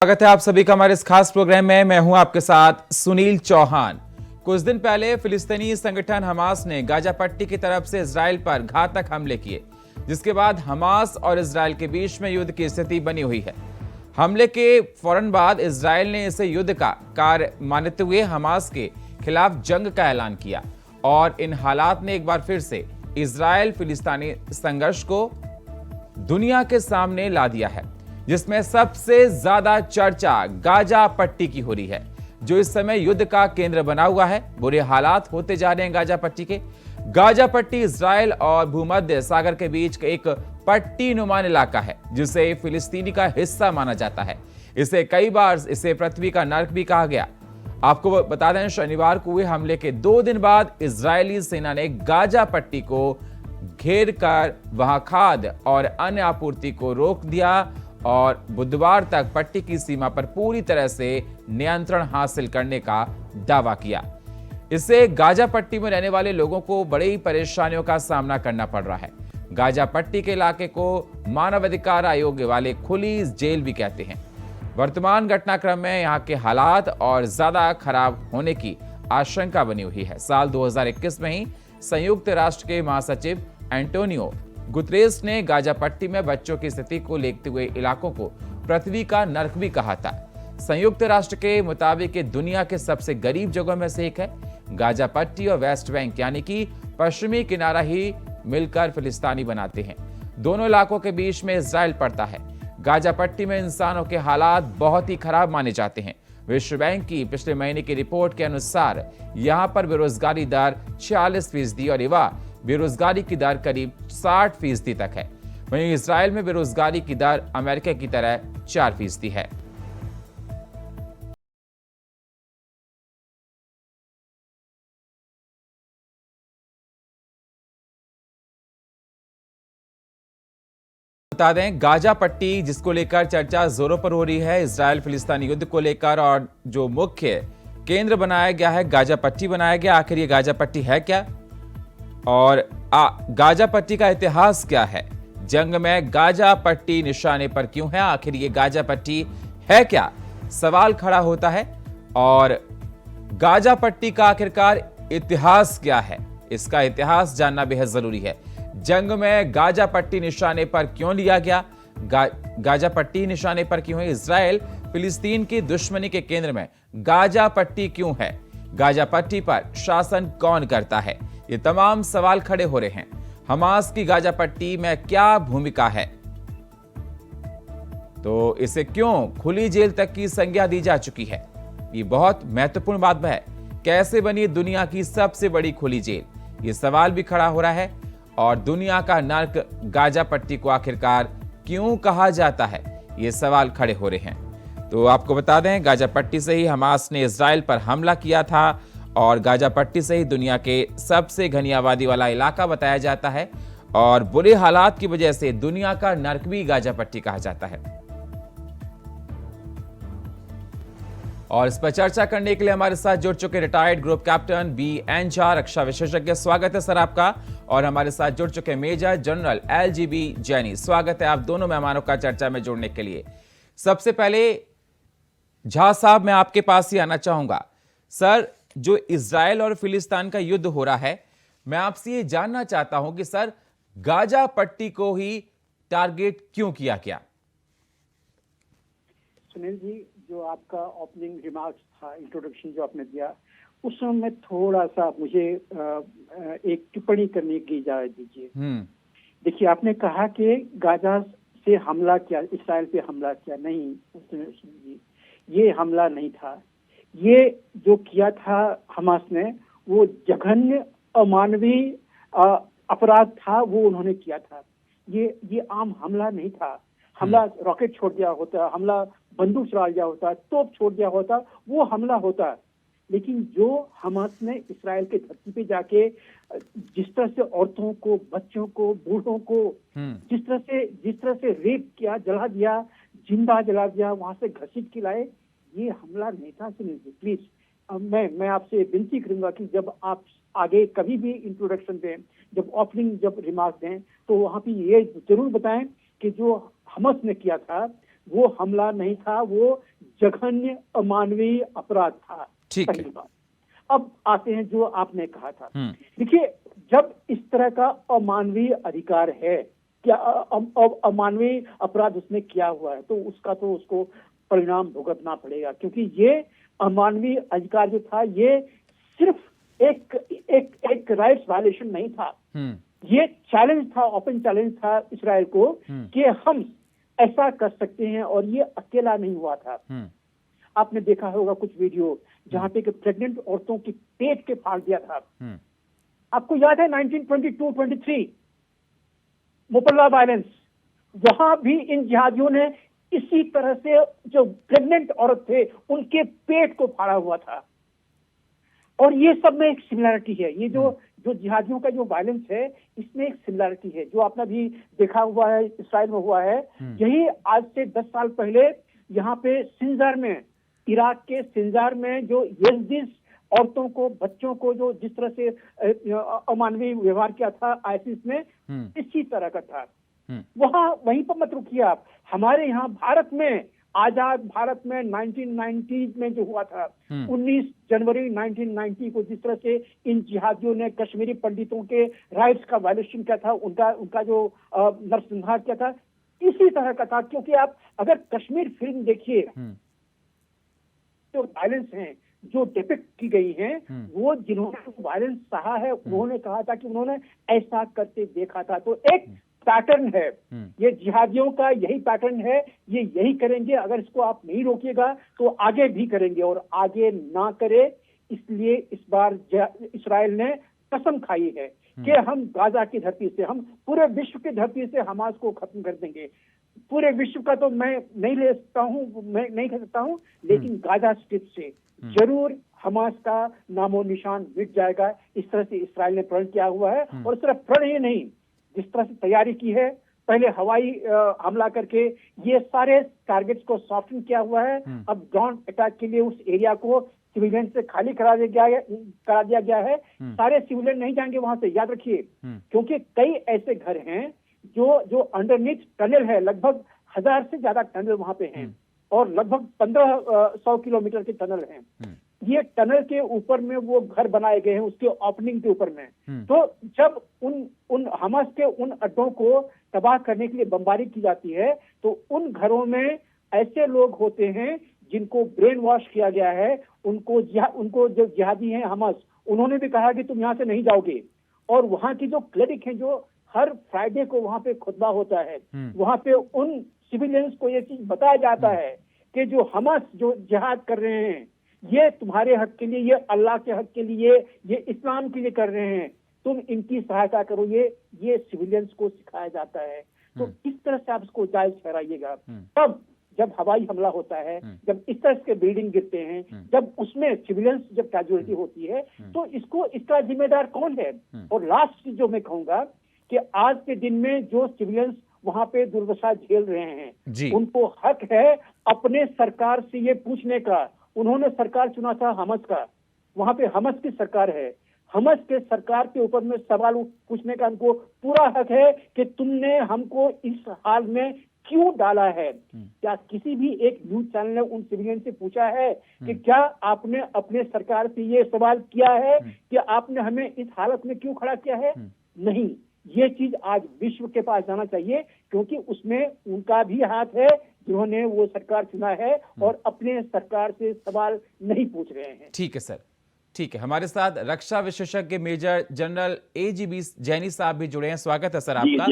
स्वागत है आप सभी का हमारे इस खास प्रोग्राम में। मैं हूं आपके साथ सुनील चौहान। कुछ दिन पहले फिलिस्तीनी संगठन हमास ने गाजा पट्टी की तरफ से इजराइल पर घातक हमले किए, जिसके बाद हमास और इजराइल के बीच में युद्ध की स्थिति बनी हुई है। हमले के फौरन बाद इजराइल ने इसे युद्ध का कार्य मानते हुए हमास के खिलाफ जंग का ऐलान किया और इन हालात ने एक बार फिर से इजराइल फिलिस्तीनी संघर्ष को दुनिया के सामने ला दिया है, जिसमें सबसे ज्यादा चर्चा गाजा पट्टी की हो रही है, जो इस समय युद्ध का केंद्र बना हुआ है। बुरे हालात होते जा रहे हैं गाजा पट्टी के। गाजा पट्टी इजराइल और भूमध्य सागर के बीच का एक पट्टी नुमान इलाका है, जिसे फिलिस्तीनी का हिस्सा माना जाता है। इसे कई बार इसे पृथ्वी का नर्क भी कहा गया। आपको बता दें, शनिवार को हुए हमले के 2 दिन बाद इजरायली सेना ने गाजा पट्टी को घेर कर वहां खाद्य और अन्य आपूर्ति को रोक दिया और बुधवार तक पट्टी की सीमा पर पूरी तरह से नियंत्रण हासिल करने का दावा किया। इससे गाजा पट्टी में रहने वाले लोगों को बड़ी परेशानियों का सामना करना पड़ रहा है। गाजा पट्टी के इलाके को मानवाधिकार आयोग वाले खुली जेल भी कहते हैं। वर्तमान घटनाक्रम में यहाँ के हालात और ज्यादा खराब होने की आशंका बनी हुई है। साल 2021 में ही संयुक्त राष्ट्र के महासचिव एंटोनियो गुतरेस ने गाजा पट्टी में बच्चों की स्थिति को देखते हुए इलाकों को पृथ्वी का नर्क भी कहा था। संयुक्त राष्ट्र के मुताबिक दुनिया के सबसे गरीब जगहों में से एक है। गाजा पट्टी और वेस्ट बैंक यानी कि पश्चिमी किनारा ही मिलकर फिलिस्तीनी बनाते हैं। दोनों इलाकों के बीच में इजराइल पड़ता है। गाजा पट्टी में इंसानों के हालात बहुत ही खराब माने जाते हैं। विश्व बैंक की पिछले महीने की रिपोर्ट के अनुसार यहां पर बेरोजगारी दर 46% और युवा बेरोजगारी की दर करीब 60% तक है। वहीं इजराइल में बेरोजगारी की दर अमेरिका की तरह 4% है। बता दें, गाजा पट्टी जिसको लेकर चर्चा जोरों पर हो रही है, इजराइल फिलिस्तीनी युद्ध को लेकर, और जो मुख्य केंद्र बनाया गया है गाजा पट्टी बनाया गया। आखिर ये गाजा पट्टी है क्या और गाजा पट्टी का इतिहास क्या है? जंग में गाजा पट्टी निशाने पर क्यों है? आखिर ये गाजा पट्टी है क्या, सवाल खड़ा होता है। और गाजा पट्टी का आखिरकार इतिहास क्या है, इसका इतिहास जानना बेहद जरूरी है। जंग में गाजा पट्टी निशाने पर क्यों लिया गया? गाजा पट्टी निशाने पर क्यों है? इजराइल फिलिस्तीन की दुश्मनी के केंद्र में गाजा पट्टी क्यों है? गाजा पट्टी पर शासन कौन करता है? ये तमाम सवाल खड़े हो रहे हैं। हमास की गाजा पट्टी में क्या भूमिका है? तो इसे क्यों खुली जेल तक की संज्ञा दी जा चुकी है? ये बहुत महत्वपूर्ण बात है। कैसे बनी दुनिया की सबसे बड़ी खुली जेल? ये सवाल भी खड़ा हो रहा है। और दुनिया का नर्क गाजा पट्टी को आखिरकार क्यों कहा जाता है? ये सवाल खड़े हो रहे हैं। तो आपको बता दें, गाजा पट्टी से ही हमास ने इजराइल पर हमला किया था और गाजा पट्टी से ही दुनिया के सबसे घनी आबादी वाला इलाका बताया जाता है और बुरे हालात की वजह से दुनिया का नर्क भी गाजा पट्टी कहा जाता है। और इस पर चर्चा करने के लिए हमारे साथ जुड़ चुके retired group captain B N. Jha, रक्षा विशेषज्ञ, स्वागत है सर आपका। और हमारे साथ जुड़ चुके मेजर जनरल एल.जी.बी. जैनी, स्वागत है आप दोनों मेहमानों का चर्चा में जुड़ने के लिए। सबसे पहले झा साहब, मैं आपके पास ही आना चाहूंगा। सर, जो इजराइल और फिलिस्तीन का युद्ध हो रहा है, मैं आपसे ये जानना चाहता हूं कि सर, गाजा पट्टी को ही टारगेट क्यों किया गया? सुनील जी, जो आपका ओपनिंग रिमार्क्स था, इंट्रोडक्शन जो आपने दिया, उसमें मैं थोड़ा सा मुझे एक टिप्पणी करने की इजाजत दीजिए। देखिए, आपने कहा कि गाजा से हमला किया, इस्राइल पे हमला किया। नहीं जी, ये हमला नहीं था। ये जो किया था हमास ने, वो जघन्य अमानवीय अपराध था, वो उन्होंने किया था। ये आम हमला नहीं था। हमला रॉकेट छोड़ दिया होता, हमला बंदूक चला दिया होता, तोप छोड़ दिया होता, वो हमला होता। लेकिन जो हमास ने इस्राइल के धरती पे जाके जिस तरह से औरतों को, बच्चों को, बूढ़ों को जिस तरह से रेप किया, जला दिया, जिंदा जला दिया, वहां से घसीट के लाए, ये हमला नहीं था। सुनील जी, प्लीज मैं आपसे विनती करूंगा कि जब आप आगे कभी भी इंट्रोडक्शन दें, जब रिमार्क दें, तो वहां पे ये जरूर बताएं कि जो हमास ने किया था वो हमला नहीं था, वो जघन्य अमानवीय अपराध था। पहली बात। अब आते हैं जो आपने कहा था। देखिए, जब इस तरह का अमानवीय अधिकार है, क्या अमानवीय अपराध उसने किया हुआ है, तो उसका तो उसको परिणाम भुगतना पड़ेगा, क्योंकि ये अमानवीय अधिकार जो था ये सिर्फ एक राइट्स वायलेशन नहीं था, ये चैलेंज था, ओपन चैलेंज था इस्राएल को कि हम ऐसा कर सकते हैं, और ये अकेला नहीं हुआ था। आपने देखा होगा कुछ वीडियो जहां पे प्रेग्नेंट औरतों की पेट के फाड़ दिया था। आपको याद है 1922-23 मुपल्ला वायलेंस, वहां भी इन जिहादियों ने इसी तरह से जो प्रेग्नेंट औरत थे उनके पेट को फाड़ा हुआ था। और ये सब में एक सिमिलरिटी है, ये जो जिहादियों का जो वायलेंस है इसमें एक सिमिलरिटी है जो आपने भी देखा हुआ है, इसराइल में हुआ है। यही आज से 10 साल पहले यहाँ पे सिंजार में, इराक के सिंजार में जो यज़ीदी औरतों को, बच्चों को जो जिस तरह से अमानवीय व्यवहार किया था आईसिस ने, इसी तरह का था। वहीं पर मत रुकिए आप, हमारे यहाँ भारत में, आजाद भारत में 1990 में जो हुआ था, 19 जनवरी 1990 को जिस तरह से इन जिहादियों ने कश्मीरी पंडितों के राइट्स का वायलेशन किया था, उनका जो नरसंहार किया था, इसी तरह का था। क्योंकि आप अगर कश्मीर फिल्म देखिए, जो वायलेंस है जो डिपिक्ट की गई हैं, वो जिन्होंने वायलेंस सहा है उन्होंने कहा था कि उन्होंने ऐसा करते देखा था। तो एक पैटर्न है, ये जिहादियों का यही पैटर्न है, ये यही करेंगे, अगर इसको आप नहीं रोकिएगा तो आगे भी करेंगे, और आगे ना करे इसलिए इस बार इस्राएल ने कसम खाई है कि हम गाजा की धरती से, हम पूरे विश्व की धरती से हमास को खत्म कर देंगे। पूरे विश्व का तो मैं नहीं ले सकता हूँ, मैं नहीं कह सकता हूँ, लेकिन गाजा स्ट्रिप से जरूर हमास का नामो निशान मिट जाएगा। इस तरह से इस्राएल ने प्रण किया हुआ है, और सिर्फ प्रण ही नहीं, जिस तरह से तैयारी की है, पहले हवाई हमला करके ये सारे टारगेट्स को सॉफ्टन किया हुआ है। अब ग्राउंड अटैक के लिए उस एरिया को सिविलियन से खाली करा दिया गया है। सारे सिविलियन नहीं जाएंगे वहां से, याद रखिए, क्योंकि कई ऐसे घर हैं जो अंडरनीथ टनल है, लगभग 1000 से ज्यादा टनल वहां पे हैं, और लगभग 1500 किलोमीटर के टनल हैं। ये टनल के ऊपर में वो घर बनाए गए हैं, उसके ओपनिंग के ऊपर में। तो जब उन हमास के उन अड्डों को तबाह करने के लिए बमबारी की जाती है, तो उन घरों में ऐसे लोग होते हैं जिनको ब्रेन वॉश किया गया है। उनको जो जिहादी हैं हमास, उन्होंने भी कहा कि तुम यहाँ से नहीं जाओगे। और वहाँ की जो क्लिनिक है, जो हर फ्राइडे को वहाँ पे खुतबा होता है, वहाँ पे उन सिविलियंस को ये चीज बताया जाता है कि जो हमास जो जिहाद कर रहे हैं, ये तुम्हारे हक के लिए, ये अल्लाह के हक के लिए, ये इस्लाम के लिए कर रहे हैं, तुम इनकी सहायता करो। ये सिविलियंस को सिखाया जाता है। तो इस तरह से आप इसको जायज ठहराइएगा। तब जब हवाई हमला होता है, जब इस तरह के बिल्डिंग गिरते हैं, जब उसमें सिविलियंस जब कैजुअलिटी होती है, तो इसका जिम्मेदार कौन है? और लास्ट जो मैं कहूंगा कि आज के दिन में जो सिविलियंस वहां पे दुर्दशा झेल रहे हैं, उनको हक है अपने सरकार से ये पूछने का। उन्होंने सरकार चुना था हमास का, वहां पे हमास की सरकार है, हमास के सरकार के ऊपर में सवाल पूछने का उनको पूरा हक है कि तुमने हमको इस हाल में क्यों डाला है। क्या किसी भी एक न्यूज चैनल ने उन सिविलियन से पूछा है कि क्या आपने अपने सरकार से ये सवाल किया है कि आपने हमें इस हालत में क्यों खड़ा किया है? नहीं। ये चीज आज विश्व के पास जाना चाहिए, क्योंकि उसमें उनका भी हाथ है जिन्होंने वो सरकार चुना है और अपने सरकार से सवाल नहीं पूछ रहे हैं। ठीक है सर, ठीक है। हमारे साथ रक्षा विशेषज्ञ मेजर जनरल AGB जैनी साहब भी जुड़े हैं। स्वागत है सर आपका।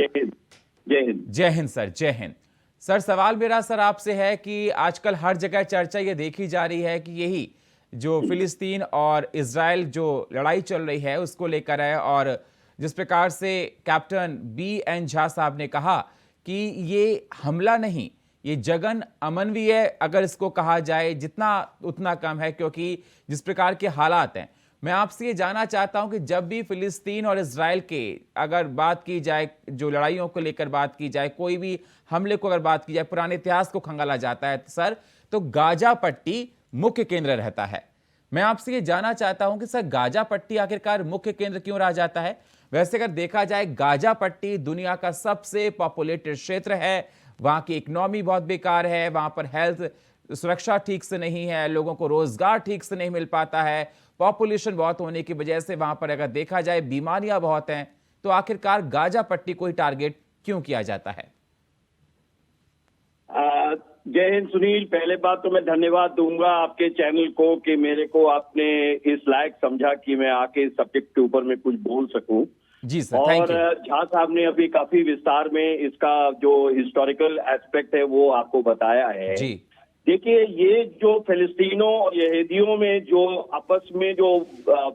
जय हिंद सर, जय हिंद सर। सवाल मेरा सर आपसे है कि आजकल हर जगह चर्चा ये देखी जा रही है कि यही जो फिलिस्तीन और इजराइल जो लड़ाई चल रही है उसको लेकर है, और जिस प्रकार से कैप्टन BN झा साहब ने कहा कि ये हमला नहीं, ये जघन्य अमानवीय अगर इसको कहा जाए जितना उतना कम है, क्योंकि जिस प्रकार के हालात हैं। मैं आपसे ये जानना चाहता हूं कि जब भी फिलिस्तीन और इजराइल के अगर बात की जाए, जो लड़ाइयों को लेकर बात की जाए, कोई भी हमले को अगर बात की जाए, पुराने इतिहास को खंगाला जाता है सर, तो गाजा पट्टी मुख्य केंद्र रहता है। मैं आपसे ये जानना चाहता हूं कि सर गाजा पट्टी आखिरकार मुख्य केंद्र क्यों रह जाता है? वैसे अगर देखा जाए गाजा पट्टी दुनिया का सबसे पॉपुलेटेड क्षेत्र है, वहां की इकोनॉमी बहुत बेकार है, वहां पर हेल्थ तो सुरक्षा ठीक से नहीं है, लोगों को रोजगार ठीक से नहीं मिल पाता है, पॉपुलेशन बहुत होने की वजह से वहां पर अगर देखा जाए बीमारियां बहुत हैं, तो आखिरकार गाजा पट्टी को ही टारगेट क्यों किया जाता है? जय हिंद सुनील, पहले बात तो मैं धन्यवाद दूंगा आपके चैनल को कि मेरे को आपने इस लायक समझा कि मैं आके इस सब्जेक्ट के ऊपर में कुछ बोल सकूं। जी सर, और झा साहब ने अभी काफी विस्तार में इसका जो हिस्टोरिकल एस्पेक्ट है वो आपको बताया है। जी देखिए, ये जो फिलिस्तीनों और यहूदियों में जो आपस में जो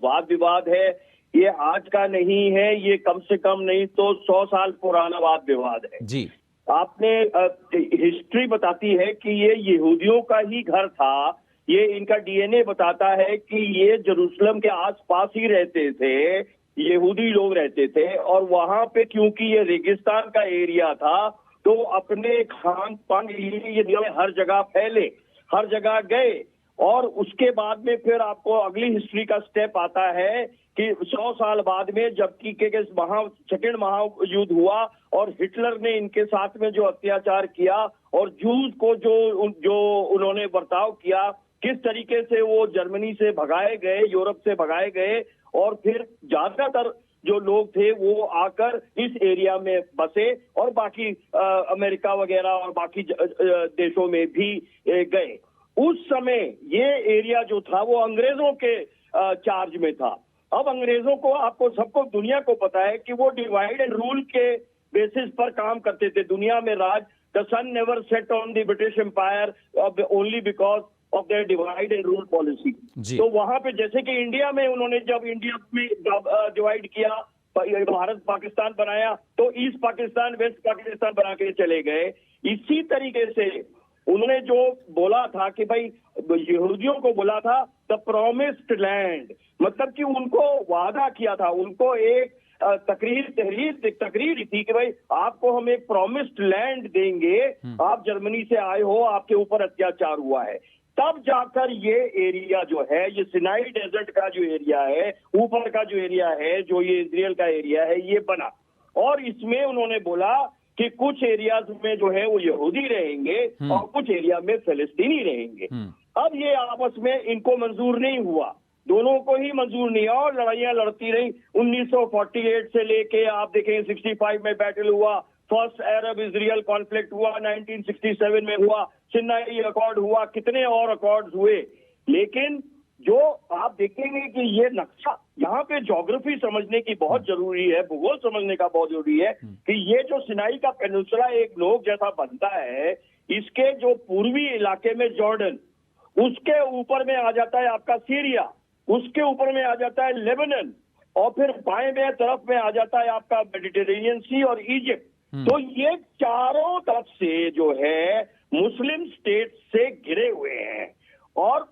वाद विवाद है, ये आज का नहीं है, ये कम से कम नहीं तो 100 साल पुराना वाद विवाद है। जी, आपने हिस्ट्री बताती है कि ये यहूदियों का ही घर था। ये इनका डीएनए बताता है कि ये जेरूसलम के आसपास ही रहते थे, यहूदी लोग रहते थे, और वहां पे क्योंकि ये रेगिस्तान का एरिया था तो अपने खान पान ये हर जगह फैले, हर जगह गए। और उसके बाद में फिर आपको अगली हिस्ट्री का स्टेप आता है कि 100 साल बाद में जबकि सेकेंड महायुद्ध हुआ और हिटलर ने इनके साथ में जो अत्याचार किया और जूस को जो उन्होंने बर्ताव किया, किस तरीके से वो जर्मनी से भगाए गए, यूरोप से भगाए गए, और फिर ज्यादातर जो लोग थे वो आकर इस एरिया में बसे और बाकी अमेरिका वगैरह और बाकी देशों में भी गए। उस समय ये एरिया जो था वो अंग्रेजों के चार्ज में था। अब अंग्रेजों को, आपको सबको दुनिया को पता है कि वो डिवाइड एंड रूल के बेसिस पर काम करते थे। दुनिया में राज, the sun never set on the British empire only because of their divide and rule policy. तो वहां पे जैसे कि इंडिया में उन्होंने जब इंडिया में डिवाइड किया, भारत पाकिस्तान बनाया, तो ईस्ट पाकिस्तान वेस्ट पाकिस्तान बना के चले गए। इसी तरीके से उन्होंने जो बोला था कि भाई यहूदियों को बोला था द प्रोमिस्ड लैंड, मतलब कि उनको वादा किया था, उनको एक तकरीर थी कि भाई आपको हम एक प्रोमिस्ड लैंड देंगे, आप जर्मनी से आए हो, आपके ऊपर अत्याचार हुआ है। तब जाकर ये एरिया जो है, ये सिनाई डेजर्ट का जो एरिया है, ऊपर का जो एरिया है, जो ये इजराइल का एरिया है, ये बना। और इसमें उन्होंने बोला कि कुछ एरियाज में जो है वो यहूदी रहेंगे और कुछ एरिया में फिलिस्तीनी रहेंगे। अब ये आपस में इनको मंजूर नहीं हुआ, दोनों को ही मंजूर नहीं, और लड़ाइयां लड़ती रही। 1948 से लेके आप देखें 65 में बैटल हुआ, फर्स्ट अरब इजराइल कॉन्फ्लिक्ट हुआ, 1967 में हुआ, सिनाई अकॉर्ड हुआ, कितने और अकॉर्ड्स हुए। लेकिन जो आप देखेंगे कि ये नक्शा, यहाँ पे ज्योग्राफी समझने की बहुत जरूरी है, भूगोल समझने का बहुत जरूरी है कि ये जो सिनाई का पेनिनसुला एक नोक जैसा बनता है, इसके जो पूर्वी इलाके में जॉर्डन, उसके ऊपर में आ जाता है आपका सीरिया, उसके ऊपर में आ जाता है लेबनान, और फिर बाएं बाएं तरफ में आ जाता है आपका मेडिटेरेनियन सी और इजिप्ट। तो ये चारों तरफ से जो है मुस्लिम स्टेट से घिरे हुए हैं। और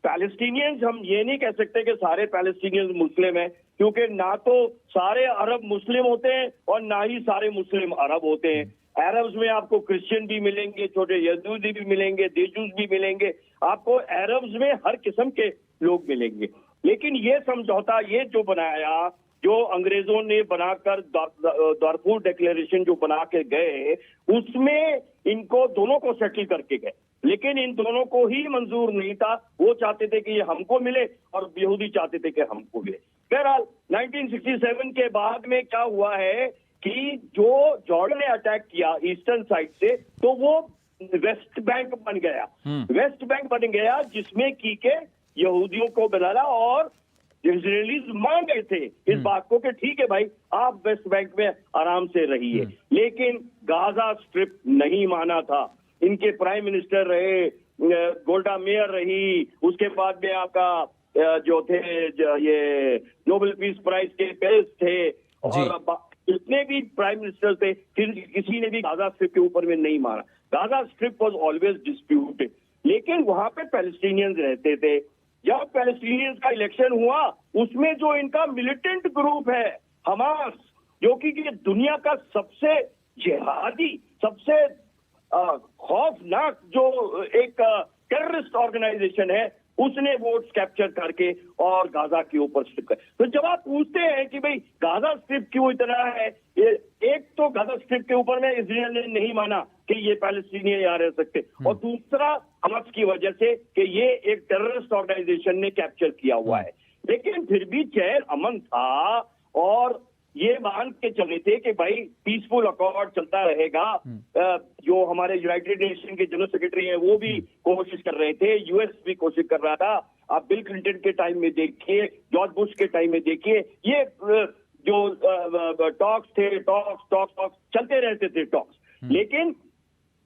पैलेस्टीनियंस, हम ये नहीं कह सकते कि सारे पैलेस्टीनियंस मुस्लिम हैं, क्योंकि ना तो सारे अरब मुस्लिम होते हैं और ना ही सारे मुस्लिम अरब होते हैं। अरब्स में आपको क्रिश्चियन भी मिलेंगे, छोटे यहूदी भी मिलेंगे, देजूस भी मिलेंगे, आपको अरब्स में हर किस्म के लोग मिलेंगे। लेकिन ये समझौता, ये जो बनाया, जो अंग्रेजों ने बनाकर दारफूर डिक्लेरेशन जो बना के गए, उसमें इनको दोनों को सेटल करके गए, लेकिन इन दोनों को ही मंजूर नहीं था। वो चाहते थे कि ये हमको मिले और यहूदी चाहते थे कि हमको मिले। बहरहाल 1967 के बाद में क्या हुआ है कि जो जॉर्डन ने अटैक किया ईस्टर्न साइड से, तो वो वेस्ट बैंक बन गया। वेस्ट बैंक बन गया जिसमें की के यहूदियों को बनाना, और इजरायलीज मान गए थे इस बात को कि ठीक है भाई, आप वेस्ट बैंक में आराम से रहिए। लेकिन गाजा स्ट्रिप नहीं माना था। इनके प्राइम मिनिस्टर रहे, गोल्डा मेयर रही, उसके बाद में आपका जो थे ये नोबेल पीस प्राइज के पेरिस थे, और जितने भी प्राइम मिनिस्टर थे, किसी ने भी गाजा स्ट्रिप के ऊपर में नहीं माना। Gaza strip was always disputed, लेकिन वहां पे पैलेस्टीनियंस रहते थे। जब पैलेस्टीनियंस का इलेक्शन हुआ, उसमें जो इनका मिलिटेंट ग्रुप है हमास, जो कि दुनिया का सबसे जिहादी, सबसे खौफनाक जो एक टेररिस्ट ऑर्गेनाइजेशन है, उसने वोट्स कैप्चर करके और गाजा के ऊपर स्ट्रिप कर। तो जब आप पूछते हैं कि भाई गाजा स्ट्रिप क्यों इतना है, एक तो गाजा स्ट्रिप के ऊपर में इजराइल ने नहीं माना कि ये पैलेस्टीनियन यहाँ रह सकते, और दूसरा हमास की वजह से कि ये एक टेररिस्ट ऑर्गेनाइजेशन ने कैप्चर किया हुआ है। लेकिन फिर भी चैन अमन था और ये मान के चले थे कि भाई पीसफुल अकॉर्ड चलता रहेगा। जो हमारे यूनाइटेड नेशन के जनरल सेक्रेटरी हैं वो भी कोशिश कर रहे थे, यूएस भी कोशिश कर रहा था। आप बिल क्लिंटन के टाइम में देखिए, जॉर्ज बुश के टाइम में देखिए, ये जो टॉक्स थे, टॉक्स चलते रहते थे टॉक्स। लेकिन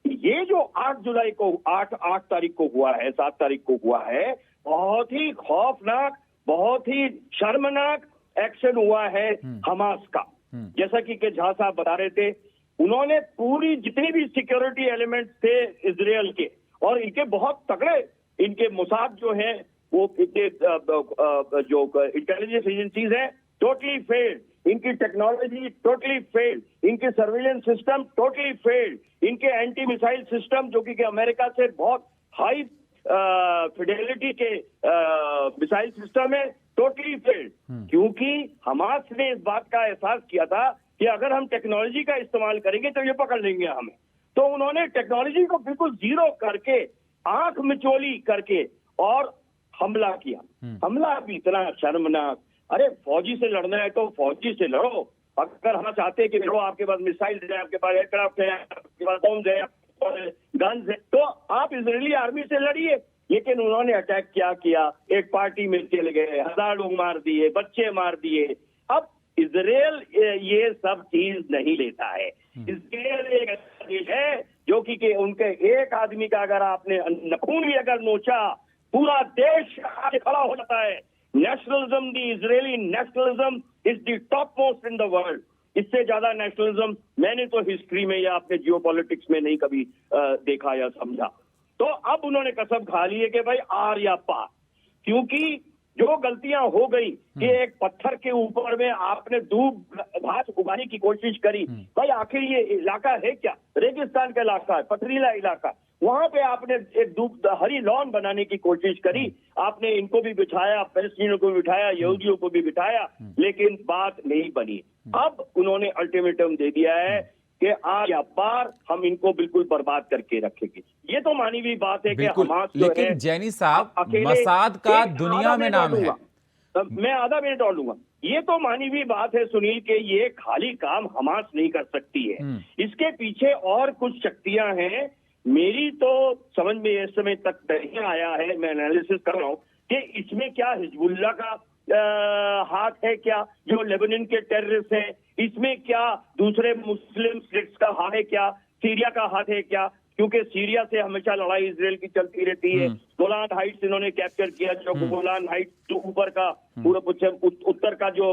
ये जो 8 तारीख को हुआ है, 7 तारीख को हुआ है, बहुत ही खौफनाक, बहुत ही शर्मनाक एक्शन हुआ है हमास का। जैसा कि झा साहब बता रहे थे, उन्होंने पूरी जितनी भी सिक्योरिटी एलिमेंट्स थे इजराइल के, और इनके बहुत तगड़े, इनके मोसाद जो है वो इनके जो इंटेलिजेंस एजेंसीज हैं टोटली फेल्ड, इनकी टेक्नोलॉजी टोटली फेल्ड, इनके सर्विलेंस सिस्टम टोटली फेल्ड, इनके एंटी मिसाइल सिस्टम जो कि अमेरिका से बहुत हाई फिडेलिटी के मिसाइल सिस्टम है, टोटली फेल्ड। क्योंकि हमास ने इस बात का एहसास किया था कि अगर हम टेक्नोलॉजी का इस्तेमाल करेंगे तो ये पकड़ लेंगे हमें। तो उन्होंने टेक्नोलॉजी को बिल्कुल जीरो करके, आंख मिचोली करके और हमला किया। हमला भी इतना शर्मनाक। अरे फौजी से लड़ना है तो फौजी से लड़ो। अगर हम चाहते हैं कि लड़ो, आपके पास मिसाइल है, आपके पास एयरक्राफ्ट है, आपके पास बॉम्ब है, गन्स है, तो आप इजरायली आर्मी से लड़िए। लेकिन उन्होंने अटैक क्या किया, एक पार्टी में चले गए, 1000 लोग मार दिए, बच्चे मार दिए। अब इजराइल ये सब चीज नहीं लेता है। इजराइल एक ऐसा देश है जो कि उनके एक आदमी का अगर आपने नखून भी अगर नोचा, पूरा देश आगे खड़ा हो जाता है। Nationalism, the Israeli nationalism is the top most in the world. इससे ज्यादा नेशनलिज्म मैंने तो हिस्ट्री में या अपने जियोपॉलिटिक्स में नहीं कभी देखा या समझा। तो अब उन्होंने कसम खा ली है कि भाई आर या पार, क्योंकि जो गलतियां हो गई कि एक पत्थर के ऊपर में आपने दूब घास उगाने की कोशिश करी। भाई आखिर ये इलाका है क्या, रेगिस्तान का इलाका है, पथरीला इलाका, वहां पे आपने एक दूब हरी लॉन बनाने की कोशिश करी। आपने इनको भी बिठाया, पैलेस्टीनियों को भी बिठाया, यहूदियों को भी बिठाया, लेकिन बात नहीं बनी। अब उन्होंने अल्टीमेटम दे दिया है कि आज या पार हम इनको बिल्कुल बर्बाद करके रखेंगे। ये तो मानी हुई बात है कि हमास जो लेकिन है, जैनी साहब, मसाद का दुनिया में नाम है। मैं आधा मिनट और लूंगा। ये तो मानी हुई बात है सुनील के ये खाली काम हमास नहीं कर सकती है, इसके पीछे और कुछ शक्तियां हैं। मेरी तो समझ में इस समय तक नहीं आया है, मैं एनालिसिस कर रहा हूं कि इसमें क्या हिजबुल्लाह का हाथ है, क्या जो लेबनान के टेररिस्ट हैं, इसमें क्या दूसरे मुस्लिम स्टेट्स का हाथ है, क्या सीरिया का हाथ है क्या, क्योंकि सीरिया से हमेशा लड़ाई इजराइल की चलती रहती है। गोलान हाइट्स इन्होंने कैप्चर किया, जो गोलान हाइट्स जो ऊपर का पूरा उत्तर का जो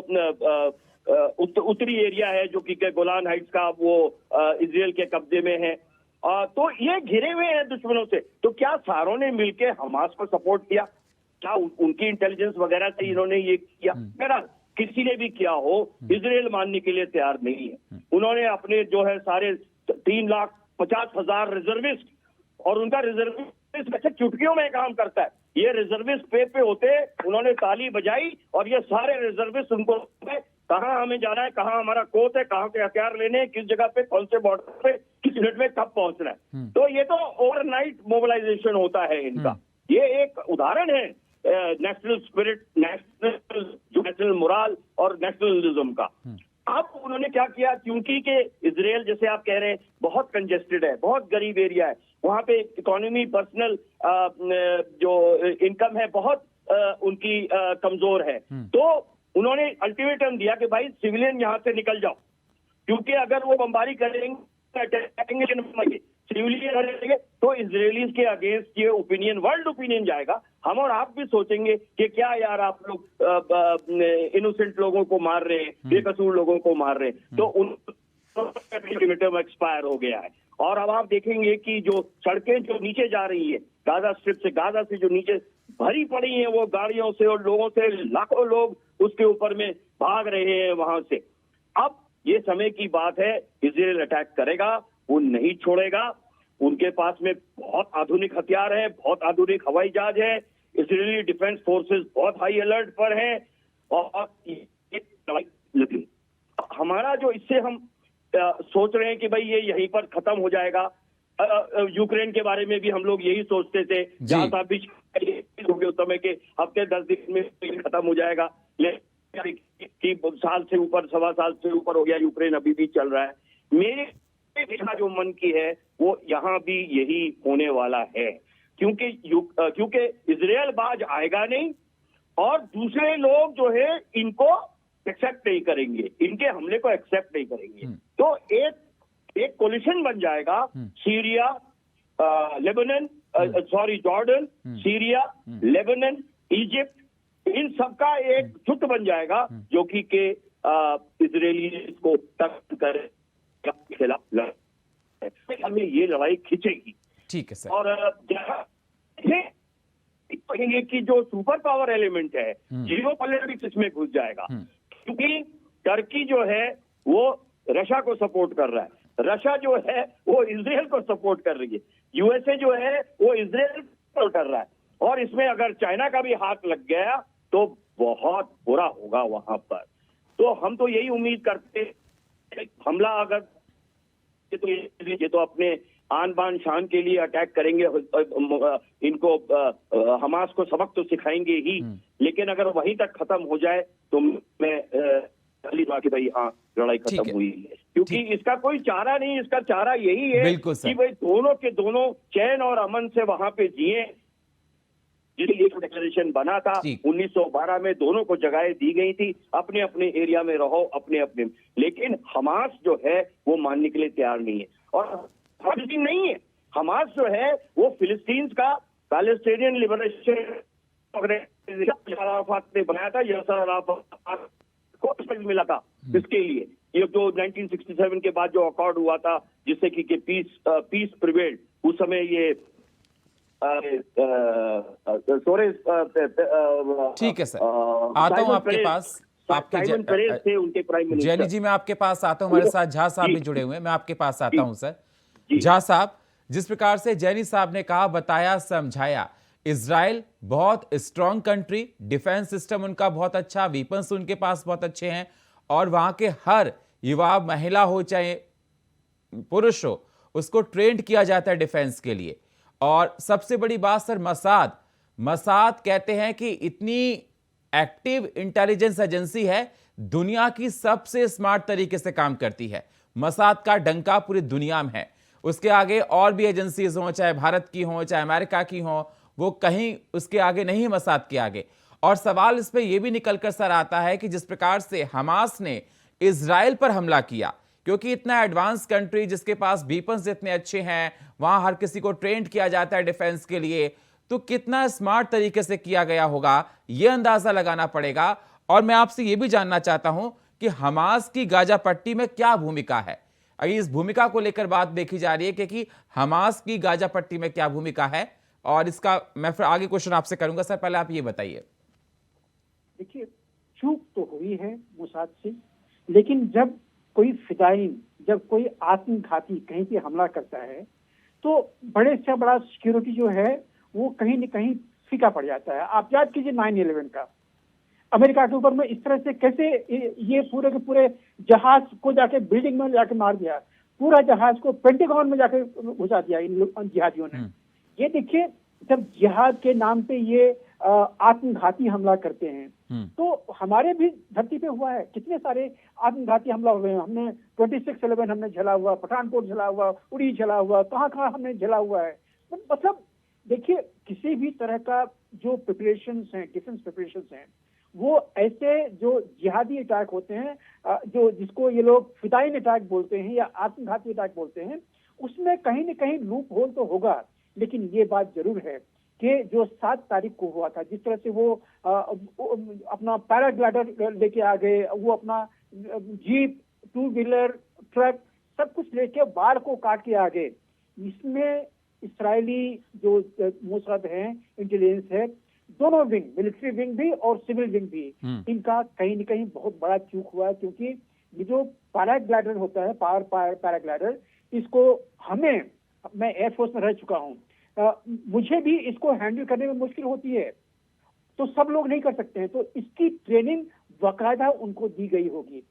उत्तरी एरिया है जो कि गोलान हाइट्स का, वो इजराइल के कब्जे में है। तो ये घिरे हुए हैं दुश्मनों से। तो क्या सारों ने मिलकर हमास को सपोर्ट किया? क्या उनकी इंटेलिजेंस वगैरह से इन्होंने ये किया? मेरा किसी ने भी किया हो, इजराइल मानने के लिए तैयार नहीं है। उन्होंने अपने जो है सारे 3,50,000 रिजर्विस्ट, और उनका रिजर्विस्ट अच्छा चुटकियों में काम करता है। ये रिजर्विस्ट पे होते, उन्होंने ताली बजाई और ये सारे रिजर्विस्ट उनको कहाँ हमें जाना है, कहाँ हमारा कोच है, कहाँ के हथियार लेने हैं, किस जगह पे, कौन से बॉर्डर पे, किस मिनट में कब पहुंचना है। तो ये तो ओवरनाइट मोबिलाइजेशन होता है इनका। ये एक उदाहरण है नेशनल स्पिरिट, नेशनल मोरल और नेशनलिज्म का। अब उन्होंने क्या किया, क्योंकि के इजराइल जैसे आप कह रहे हैं बहुत कंजेस्टेड है, बहुत गरीब एरिया है, वहां पे इकोनॉमी, पर्सनल जो इनकम है बहुत उनकी कमजोर है। तो उन्होंने अल्टीमेटम दिया कि भाई सिविलियन यहां से निकल जाओ, क्योंकि अगर वो बमबारी करेंगे, सिविलियन रहेंगे तो इजरायलीज के अगेंस्ट ये ओपिनियन, वर्ल्ड ओपिनियन जाएगा। हम और आप भी सोचेंगे कि क्या यार आप लोग इनोसेंट लोगों को मार रहे हैं, बेकसूर लोगों को मार रहे हैं। तो उन अल्टीमेटम एक्सपायर हो गया है। और अब आप देखेंगे कि जो सड़कें जो नीचे जा रही है गाजा स्ट्रिप से, गाजा से जो नीचे भरी पड़ी है वो गाड़ियों से और लोगों से, लाखों लोग उसके ऊपर में भाग रहे हैं वहां से। अब ये समय की बात है, इजराइल अटैक करेगा, वो नहीं छोड़ेगा। उनके पास में बहुत आधुनिक हथियार है, बहुत आधुनिक हवाई जहाज है। इजरायली डिफेंस फोर्सेस बहुत हाई अलर्ट पर हैं और हमारा जो इससे हम सोच रहे हैं कि भाई ये यहीं पर खत्म हो जाएगा। यूक्रेन के बारे में भी हम लोग यही सोचते थे, जहां साहब भी हो गए उस समय के हफ्ते 10 दिन में खत्म हो जाएगा, लेकिन साल से ऊपर, सवा साल से ऊपर हो गया, यूक्रेन अभी भी चल रहा है। मेरे देखना जो मन की है वो यहाँ भी यही होने वाला है, क्योंकि इजराइल बाज आएगा नहीं और दूसरे लोग जो है इनको एक्सेप्ट नहीं करेंगे, इनके हमले को एक्सेप्ट नहीं करेंगे। तो एक कोलिशन बन जाएगा, Syria, Lebanon, Jordan, Syria, Lebanon, Egypt, इन सबका एक जुट बन जाएगा जो कि इजरायली को तक करे खिलाफ हमें ये लड़ाई खींचेगी। ठीक है सर। और कहेंगे कि जो सुपर पावर एलिमेंट है जियो पॉलिटिक्स इसमें घुस जाएगा, क्योंकि टर्की जो है वो रशिया को सपोर्ट कर रहा है, रशिया जो है वो इजराइल को सपोर्ट कर रही है, यूएसए जो है वो इजराइल को कर रहा है, और इसमें अगर चाइना का भी हाथ लग गया तो बहुत बुरा होगा वहां पर। तो हम तो यही उम्मीद करते हैं, हमला अगर तो ये तो अपने आन बान शान के लिए अटैक करेंगे, इनको हमास को सबक तो सिखाएंगे ही, लेकिन अगर वहीं तक खत्म हो जाए तो मैं कि भाई हाँ लड़ाई खत्म हुई है, क्योंकि इसका कोई चारा नहीं, इसका चारा यही है कि भाई दोनों के दोनों चैन और अमन से वहां पे जिए। जिसलिए एक डिक्लेरेशन बना था 1912 में, दोनों को जगहें दी गई थी, अपने अपने एरिया में रहो, अपने अपने, लेकिन हमास जो है वो मानने के लिए तैयार नहीं है। और फिलिस्तीन नहीं है, हमास जो है वो फिलिस्तीन का पैलेस्टीनियन लिबरेशन ने बनाया था, यासर अराफात को मिला था इसके लिए। ये जो 1967 के बाद जो अकॉर्ड हुआ था जिससे कि पीस प्रिवेल्ड, उस समय ये ठीक है सर, आता हूं आपके पास। आपके थे उनके प्राइम मिनिस्टर। जैनी जी मैं आपके पास आता हूं, हमारे साथ झा साहब भी जुड़े हुए हैं, मैं आपके पास आता हूं सर। झा साहब, जिस प्रकार से जैनी साहब ने कहा, बताया, समझाया, इजराइल बहुत स्ट्रांग कंट्री, डिफेंस सिस्टम उनका बहुत अच्छा, वेपन्स उनके पास बहुत अच्छे हैं, और वहां के हर युवा, महिला हो चाहे पुरुष हो, उसको ट्रेंड किया जाता है डिफेंस के लिए। और सबसे बड़ी बात सर, मसाद कहते हैं कि इतनी एक्टिव इंटेलिजेंस एजेंसी है, दुनिया की सबसे स्मार्ट तरीके से काम करती है। मसाद का डंका पूरी दुनिया में है, उसके आगे और भी एजेंसीज हों, चाहे भारत की हों, चाहे अमेरिका की हों, वो कहीं उसके आगे नहीं, मसाद के आगे। और सवाल इस पे ये भी निकलकर सर आता है कि जिस प्रकार से हमास ने इजराइल पर हमला किया, क्योंकि इतना एडवांस कंट्री जिसके पास वेपन्स इतने अच्छे हैं, वहां हर किसी को ट्रेंड किया जाता है डिफेंस के लिए, तो कितना स्मार्ट तरीके से किया गया होगा यह अंदाजा लगाना पड़ेगा। और मैं आपसे यह भी जानना चाहता हूं कि हमास की गाजा पट्टी में क्या भूमिका है। इस भूमिका को लेकर बात देखी जा रही है कि हमास की गाजा पट्टी में क्या भूमिका है, और इसका मैं फिर आगे क्वेश्चन आपसे करूंगा। सर पहले आप ये बताइए। देखिए, चूक तो हुई है मोसाद से, लेकिन जब कोई फिदाइन, जब कोई आत्मघाती कहीं पे हमला करता है तो बड़े से बड़ा सिक्योरिटी जो है वो कहीं न कहीं फीका पड़ जाता है। आप याद कीजिए 9/11 का, अमेरिका के ऊपर में इस तरह से कैसे ये पूरे के पूरे जहाज को जाके बिल्डिंग में जाके मार दिया, पूरा जहाज को पेंटागन में जाके घुसा दिया इन जिहादियों ने। ये देखिए, जब जिहाद के नाम पे ये आत्मघाती हमला करते हैं तो हमारे भी धरती पे हुआ है, कितने सारे आत्मघाती हमला हुए हैं। हमने 26/11 हमने झेला हुआ, पठानकोट झेला हुआ, उड़ी झेला हुआ, कहाँ हमने झेला हुआ है। मतलब देखिए, किसी भी तरह का जो प्रिपरेशंस हैं, डिफेंस प्रिपरेशंस हैं, वो ऐसे जो जिहादी अटैक होते हैं, जो जिसको ये लोग फिदाइन अटैक बोलते हैं या आत्मघाती अटैक बोलते हैं, उसमें कहीं न कहीं लूप होल तो होगा। लेकिन ये बात जरूर है कि जो 7 तारीख को हुआ था, जिस तरह से वो अपना पैराग्लाइडर लेके आ गए, वो अपना जीप, 2 व्हीलर, ट्रक सब कुछ लेके बाढ़ को काट के आ गए, इसमें इस्राएली जो मोसाद है, इंटेलिजेंस है, दोनों विंग, मिलिट्री विंग भी और सिविल विंग भी, इनका कहीं न कहीं बहुत बड़ा चूक हुआ है। क्योंकि ये जो पैराग्लाइडर होता है, पैराग्लाइडर, इसको मैं एयरफोर्स में रह चुका हूँ, मुझे भी इसको हैंडल करने में मुश्किल होती है। तो सब लोग नहीं कर सकते हैं, तो इसकी ट्रेनिंग बाकायदा उनको दी गई होगी।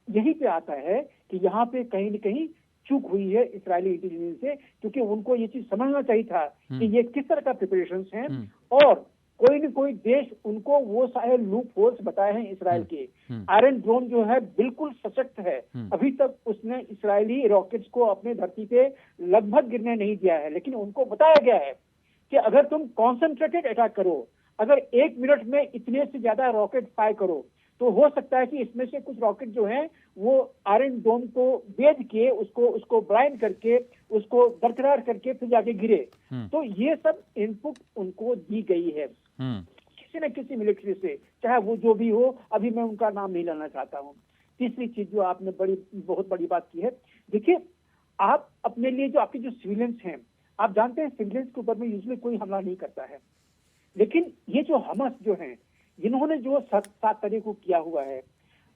यही पे आता है कि यहाँ पे कहीं न कहीं चूक हुई है इजरायली इंटेलिजेंस से, क्योंकि उनको ये चीज समझना चाहिए था कि ये किस तरह का प्रिपरेशंस हैं, और कोई न कोई देश उनको वो सारे लूप होल्स बताए हैं इजराइल के। आयरन ड्रोन जो है बिल्कुल सशक्त है, अभी तक उसने इजरायली रॉकेट्स को अपने धरती पे लगभग गिरने नहीं दिया है, लेकिन उनको बताया गया है कि अगर तुम कॉन्सेंट्रेटेड अटैक करो, अगर 1 मिनट में इतने से ज्यादा रॉकेट फायर करो, तो हो सकता है कि इसमें से कुछ रॉकेट जो हैं वो आयरन डोम को बेध के उसको ब्लाइंड करके उसको बरकरार करके फिर जाके गिरे। तो ये सब इनपुट उनको दी गई है किसी न किसी मिलिट्री से, चाहे वो जो भी हो, अभी मैं उनका नाम नहीं लेना चाहता हूँ। तीसरी चीज जो आपने बहुत बड़ी बात की है, देखिए आप अपने लिए जो आपके जो सिविलियंस हैं, आप जानते हैं सिविलियंस के ऊपर में यूजुअली कोई हमला नहीं करता है, लेकिन ये जो हमास जो हैं, इन्होंने जो 7 तारीख को किया हुआ है,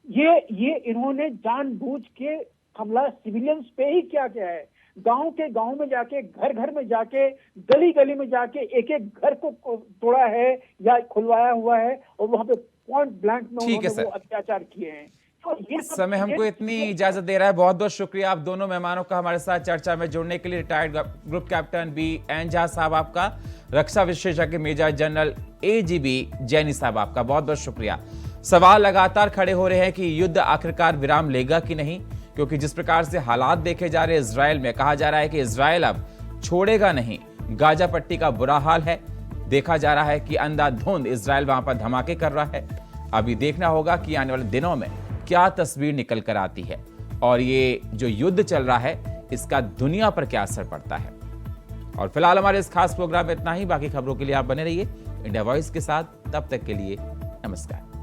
ये इन्होंने जानबूझ के हमला सिविलियंस पे ही किया गया है। गांव के गांव में जाके, घर घर में जाके, गली गली में जाके एक एक घर को तोड़ा है या खुलवाया हुआ है, और वहां पे पॉइंट ब्लैंक में उन्होंने वो अत्याचार किए हैं। तो ये समय हमको इतनी इजाजत दे रहा है। बहुत बहुत शुक्रिया आप दोनों मेहमानों का हमारे साथ चर्चा में जुड़ने के लिए। Retired group captain B N Jha साहब आपका, रक्षा विशेषज्ञ मेजर जनरल AGB जैनी साहब आपका बहुत बहुत शुक्रिया। सवाल लगातार खड़े हो रहे हैं कि युद्ध आखिरकार विराम लेगा कि नहीं, क्योंकि जिस प्रकार से हालात देखे जा रहे हैं इजराइल में, कहा जा रहा है कि इजराइल अब छोड़ेगा नहीं। गाजा पट्टी का बुरा हाल है, देखा जा रहा है कि अंधाधुंध इजराइल वहां पर धमाके कर रहा है। अभी देखना होगा कि आने वाले दिनों में क्या तस्वीर निकल कर आती है, और ये जो युद्ध चल रहा है इसका दुनिया पर क्या असर पड़ता है। और फिलहाल हमारे इस खास प्रोग्राम में इतना ही। बाकी खबरों के लिए आप बने रहिए इंडिया वॉइस के साथ। तब तक के लिए नमस्कार।